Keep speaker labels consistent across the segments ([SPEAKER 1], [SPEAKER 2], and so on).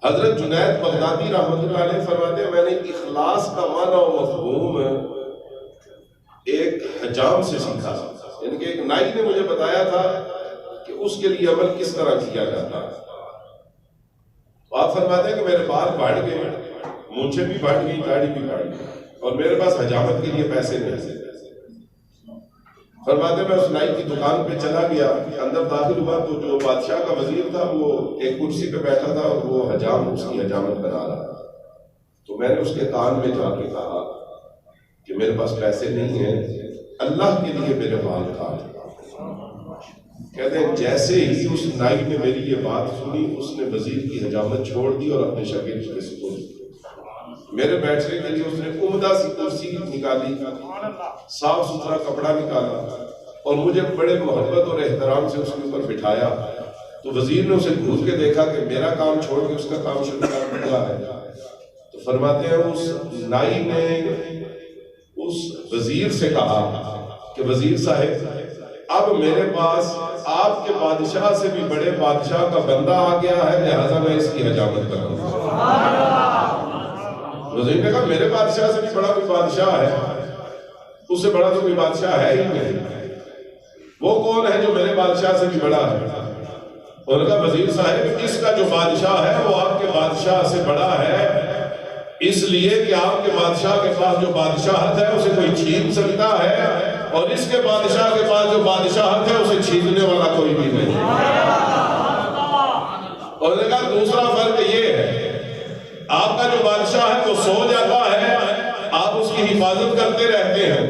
[SPEAKER 1] حضرت جنید بغدادی رحمۃ اللہ علیہ فرماتے ہیں میں نے اخلاص کا معنی و مفہوم ایک حجام سے سیکھا، یعنی کہ ایک نائی نے مجھے بتایا تھا کہ اس کے لیے عمل کس طرح کیا جاتا ہے۔ تو آپ فرماتے ہیں کہ میرے بال بڑھ گئے، مونچھیں بھی بڑھ گئی، داڑھی بھی بڑھ گئی، اور میرے پاس حجامت کے لیے پیسے نہیں تھے۔ فرماتے میں اس نائی کی دکان پہ چلا گیا، اندر داخل ہوا تو جو بادشاہ کا وزیر تھا وہ ایک کرسی پہ بیٹھا تھا اور وہ حجام اس کی حجامت بنا رہا تھا۔ تو میں نے اس کے کان میں جا کے کہا کہ میرے پاس پیسے نہیں ہیں، اللہ کے لیے میرے بال کاٹ۔ کہتے ہیں جیسے ہی اس نائی نے میری یہ بات سنی، اس نے وزیر کی حجامت چھوڑ دی اور اپنے شاگرد کے سپرد کی۔ میرے بیٹھنے کے لیے اس نے عمدہ سی کرسی نکالی، صاف ستھرا کپڑا نکالا اور مجھے بڑے محبت اور احترام سے اس کے اوپر بٹھایا۔ تو وزیر نے اسے گھور کے دیکھا کہ میرا کام چھوڑ کے اس کا کام شروع کر دیا ہے۔ تو فرماتے ہیں اس نائی نے اس وزیر سے کہا کہ وزیر صاحب اب میرے پاس آپ کے بادشاہ سے بھی بڑے بادشاہ کا بندہ آ گیا ہے، لہذا میں اس کی حجامت کروں۔ وزیر نے کہا میرے بادشاہ سے بھی بڑا کوئی بادشاہ ہے؟ اس سے بڑا تو کوئی بادشاہ ہے ہی نہیں، وہ کون ہے جو میرے بادشاہ سے بھی بڑا ہے؟ انہوں نے کہا وزیر صاحب اس کا جو بادشاہ ہے وہ آپ کے بادشاہ سے بڑا ہے، اس لیے کہ آپ کے بادشاہ کے پاس جو بادشاہت ہے اسے کوئی چھین سکتا ہے، اور اس کے بادشاہ کے پاس جو بادشاہت ہے اسے چھیننے والا کوئی بھی نہیں۔ اور انہوں نے کہا دوسرا فرق یہ ہے آپ کا جو بادشاہ ہے وہ سو جاتا ہے، آپ اس کی حفاظت کرتے رہتے ہیں،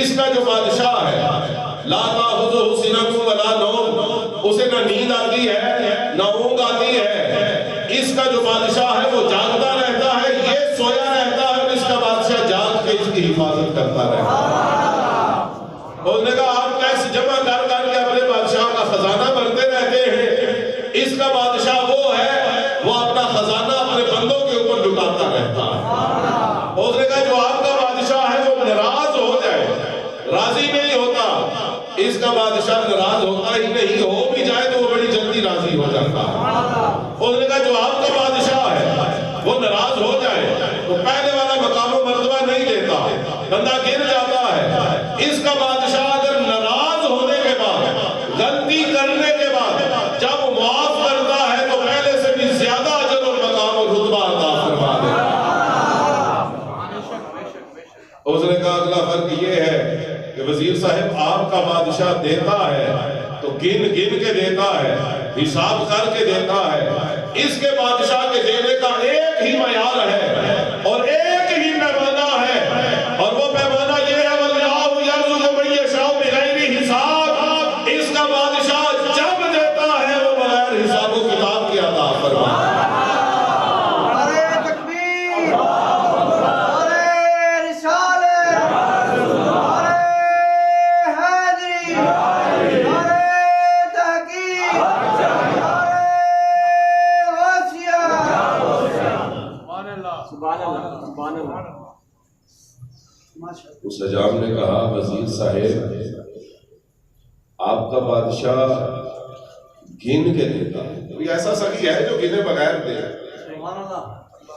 [SPEAKER 1] اس کا جو بادشاہ ہے لا تأخذہ سنۃ ولا نوم، اسے نہ نیند آتی ہے نہ اونگ آتی ہے، اس کا جو بادشاہ ہے وہ جاگتا رہتا ہے، یہ سویا رہتا ہے، اور اس کا بادشاہ جاگ کے اس کی حفاظت کرتا رہتا ہے۔ اور انہوں نے کہا آپ ٹیکس جمع کر کے اپنے بادشاہ کا خزانہ بھرتے رہتے ہیں، اس کا بادشاہ وہ ہے وہ اپنا خزانہ اپنے بندوں کے اوپر لٹاتا رہتا ہے۔ اور اس نے کہا جو آپ کا بادشاہ ہے وہ ناراض ہو جائے، راضی نہیں ہوتا، اس کا بادشاہ ناراض ہوتا ہی نہیں، ہو بھی جائے تو وہ بڑی جلدی راضی ہو جاتا ہے۔ اور اس نے کہا جو آپ کا بادشاہ ہے وہ ناراض ہو جائے تو پہلے والا مقام و مرتبہ نہیں دیتا، بندہ گر جاتا ہے۔ اس کا بادشاہ اگر ناراض ہونے کے بعد، غلطی کرنے کے بعد جب معاف کرتا ہے تو پہلے سے بھی زیادہ اجر اور مقام و رتبہ عطا فرما دیتا ہے۔ اس نے کہا اگلا فرق یہ ہے کہ وزیر صاحب آپ کا بادشاہ دیتا ہے تو گن گن کے دیتا ہے، حساب کر کے دیتا ہے، اس کے بادشاہ کے دینے کا ایک ہی معیار ہے اور ایک ہی پیمانہ ہے، اور وہ پیمانہ یہ ہے واللہ یرزق من یشاء بغیر حساب، اس کا بادشاہ جب دیتا ہے وہ بغیر حساب و کتاب کے عطا فرماتا ہے۔ اس حجام نے کہا وزیر صاحب آپ کا بادشاہ گن کے دیتا ہے، کوئی ایسا سخی ہے جو گنے بغیر دے؟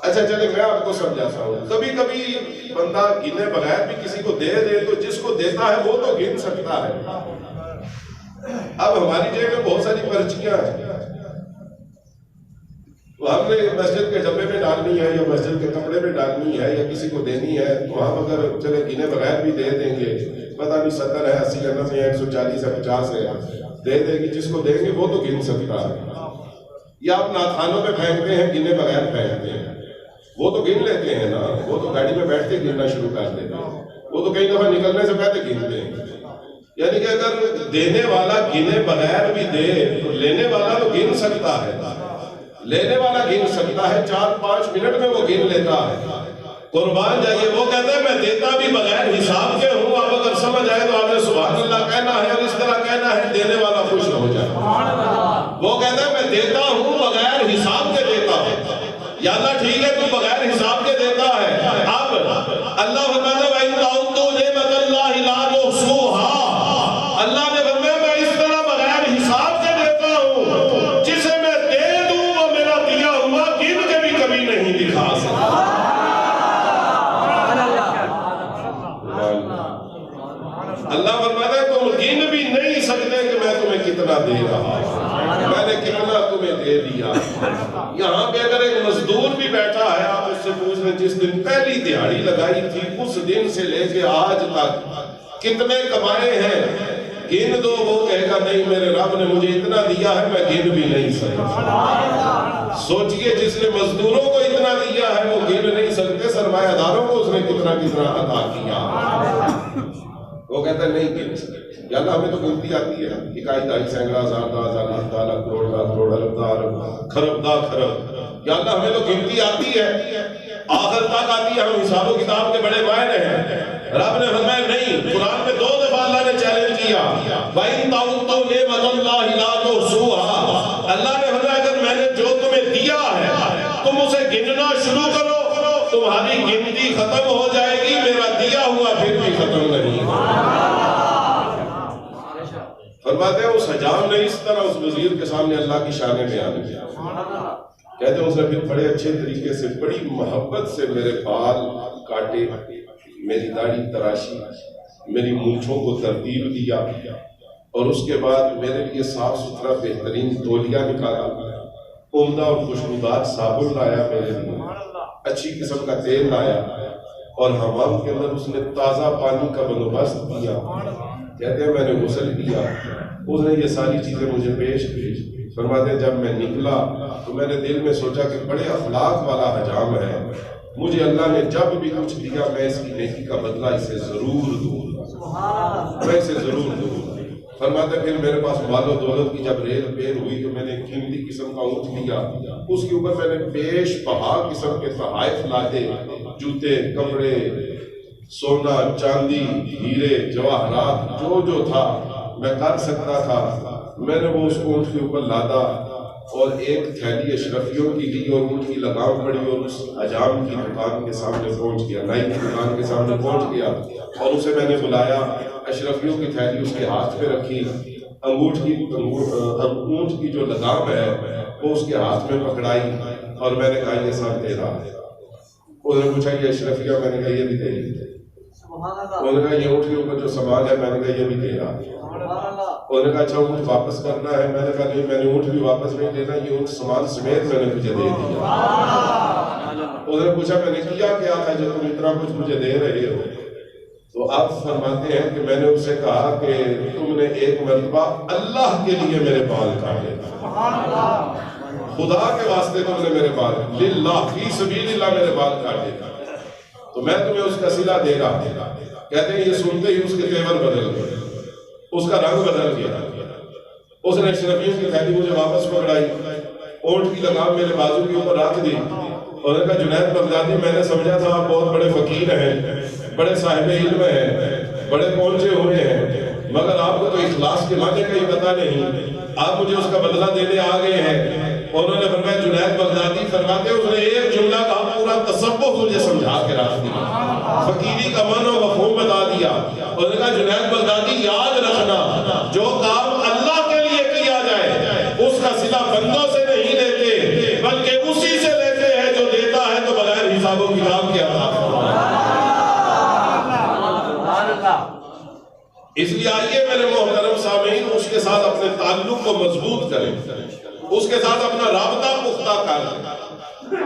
[SPEAKER 1] اچھا چلے میں آپ کو سمجھاتا ہوں، کبھی کبھی بندہ گنے بغیر بھی کسی کو دے دے تو جس کو دیتا ہے وہ تو گن سکتا ہے۔ اب ہماری جیب میں بہت ساری پرچیاں ہیں، تو ہم نے مسجد کے ڈبے میں ڈالنی ہے یا مسجد کے کپڑے میں ڈالنی ہے یا کسی کو دینی ہے، تو ہم اگر چلے گنے بغیر بھی دے دیں گے، پتہ نہیں 70 ہے 80 ہے 90 ہے 140 ہے 50 ہے، دے دیں گے، جس کو دیں گے وہ تو گن سکتا ہے۔ یا آپ ناتھانوں میں پھینکتے ہیں، گنے بغیر پھینکتے ہیں، وہ تو گن لیتے ہیں نا، وہ تو گاڑی میں بیٹھتے گننا شروع کر دیتے ہیں، وہ تو کئی دفعہ نکلنے سے پہلے گنتے ہیں۔ یعنی کہ اگر دینے والا گنے بغیر بھی دے تو لینے والا تو گن سکتا ہے، لینے والا گن سکتا ہے، 4-5 منٹ میں وہ گن لیتا ہے۔ قربان جائیے، وہ کہتے ہیں میں دیتا بھی بغیر حساب کے ہوں، اب اگر سمجھ آئے تو آپ نے سبحان اللہ کہنا ہے اور اس طرح کہنا ہے دینے والا خوش ہو جائے۔ وہ کہتے ہیں میں دیتا ہوں بغیر حساب کے دیتا ہوں، یا اللہ ٹھیک ہے تو بغیر حساب کے دیتا ہے۔ اب اللہ فرماتا ہے وَإِن تَعُدُّوا نِعْمَتَ اللَّهِ لَا تُحْصُوهَا، اللہ نے فرمایا میں اس طرح بغیر حساب کے دیتا ہوں، یہاں پہ اگر ایک مزدور بھی بیٹھا ہے، آپ اس سے پوچھ رہے جس دن پہلی دیہاڑی لگائی تھی اس دن سے لے کے آج تک کتنے کمائے ہیں، گن دو، وہ کہے گا نہیں میرے رب نے مجھے اتنا دیا ہے میں گن بھی نہیں سکتا۔ سوچئے جس نے مزدوروں کو اتنا دیا ہے وہ گن نہیں سکتے، سرمایہ داروں کو اس نے کتنا کتنا عطا کیا، وہ کہتا ہے نہیں گن سکتے۔ یا اللہ ہمیں تو گنتی آتی ہے، اکائی دائی سینکڑا ہزار دا ہزار لاکھ دا لاکھ کروڑ دا کروڑ ارب دا ارب کھرب دا کھرب، یا اللہ ہمیں تو گنتی آتی ہے، آخر تک آتی ہے، ہم حساب و کتاب کے بڑے ماہر ہیں۔ رب نے فرمایا نہیں، قرآن میں 2 دفعہ اللہ نے چیلنج کیا، وَإِن تَعُدُّوا نِعْمَتَ اللَّهِ لَا تُحْصُوهَا، اللہ نے فرمایا اگر میں نے جو تمہیں دیا ہے تم اسے گننا شروع کرو، تمہاری گنتی ختم ہو جائے گی، میرا دیا ہوا پھر بھی ختم نہیں ہوگا۔ فرماتے ہیں اس حجام نے اس طرح اس وزیر کے سامنے اللہ کی شان بیان کیا، کہتے ہیں اس نے پھر بڑے اچھے طریقے سے بڑی محبت سے میرے بال کاٹے، میری داڑھی تراشی، میری مونچھوں کو ترتیب دیا، اور اس کے بعد میرے لیے صاف ستھرا بہترین تولیہ نکالا، عمدہ اور خوشبودار صابن لایا میرے لیے، اچھی قسم کا تیل لایا، اور حمام کے اندر اس نے تازہ پانی کا بندوبست کیا۔ کہتے ہیں میں نے غسل کیا، اس نے یہ ساری چیزیں مجھے پیش کی۔ فرماتے ہیں جب میں نکلا تو میں نے دل میں سوچا کہ بڑے اخلاق والا حجام ہے، مجھے اللہ نے جب بھی کچھ دیا میں اس کی نیکی کا بدلہ اسے ضرور دوں، میں اسے ضرور دوں۔ فرماتے پھر میرے پاس مال و دولت کی جب ریل پیر ہوئی تو میں نے قیمتی قسم کا اونٹ لیا، اس کے اوپر میں نے بیش بہا قسم کے تحائف لادے، جوتے، کپڑے، سونا، چاندی، ہیرے، جواہرات، جو تھا میں کر سکتا تھا میں نے وہ اس اونٹ کے اوپر لادا، اور ایک تھیلی اشرفیوں کی لی اور اونٹ کی لگام پڑی اور اس حجام کی دکان کے سامنے پہنچ گیا، نائی کی دکان کے سامنے پہنچ گیا، اور اسے میں نے بلایا، اشرفیوں کی تھیلی اس کے ہاتھ پہ رکھی، اونٹ کی جو لگام ہے وہ اس کے ہاتھ میں پکڑائی، اور میں نے کہا یہ سب تیرا ہے۔ انہوں نے پوچھا یہ اشرفیہ، میں نے کہا یہ بھی تیری ہے۔ انہوں نے کہا یہ اونٹ کے اوپر جو سامان ہے، میں نے کہا یہ بھی تیرا ہے۔ انہوں نے کہا اچھا اونٹ واپس کرنا ہے، میں نے کہا نہیں میں نے اونٹ بھی واپس نہیں لینا، یہ اونٹ سامان سمیت میں نے تجھے دے دیا۔ انہوں نے پوچھا میں نے کیا تھا جو تم اتنا کچھ مجھے دے رہے ہو؟ تو آپ فرماتے ہیں کہ میں نے اس سے کہا کہ تم نے ایک مرتبہ اللہ کے لیے میرے بال کاٹے، خدا کے واسطے تم نے میرے بال، للہ فی سبیل اللہ میرے بال کاٹے، تو میں تمہیں اس کا صلہ دے رہا ہوں۔ کہتے ہیں یہ سنتے ہی اس کے تیور بدل گئے، اس کا رنگ بدل گیا، اس نے اشرفیوں کی تھیلی مجھے واپس پکڑائی، اونٹ کی لگام میرے بازو کے اوپر رکھ دی، اور نے کہا جنید بغدادی میں نے سمجھا تھا آپ بہت بڑے فقیر ہیں، بڑے صاحب علم ہیں، بڑے پہنچے ہوئے ہیں، مگر آپ کو تو اخلاص کے معنی کا ہی پتہ نہیں، آپ مجھے اس کا بدلہ دینے آ گئے ہیں۔ انہوں نے فرمایا جنید بغدادی فرماتے اس نے ایک جملہ کا پورا تصوف مجھے سمجھا کے رکھ دیا، فقیری کا معنی و مفہوم بتا دیا۔ انہوں نے کہا جنید بغدادی یاد رکھنا جو کام اللہ کے لیے کیا جائے اس کا صلہ بندوں سے نہیں لیتے بلکہ اسی سے لیتے ہیں جو دیتا ہے تو بغیر حساب و کتاب کے عطا۔ اس لیے آئیے میرے محترم سامعین اس کے ساتھ اپنے تعلق کو مضبوط کریں، اس کے ساتھ اپنا رابطہ پختہ کریں۔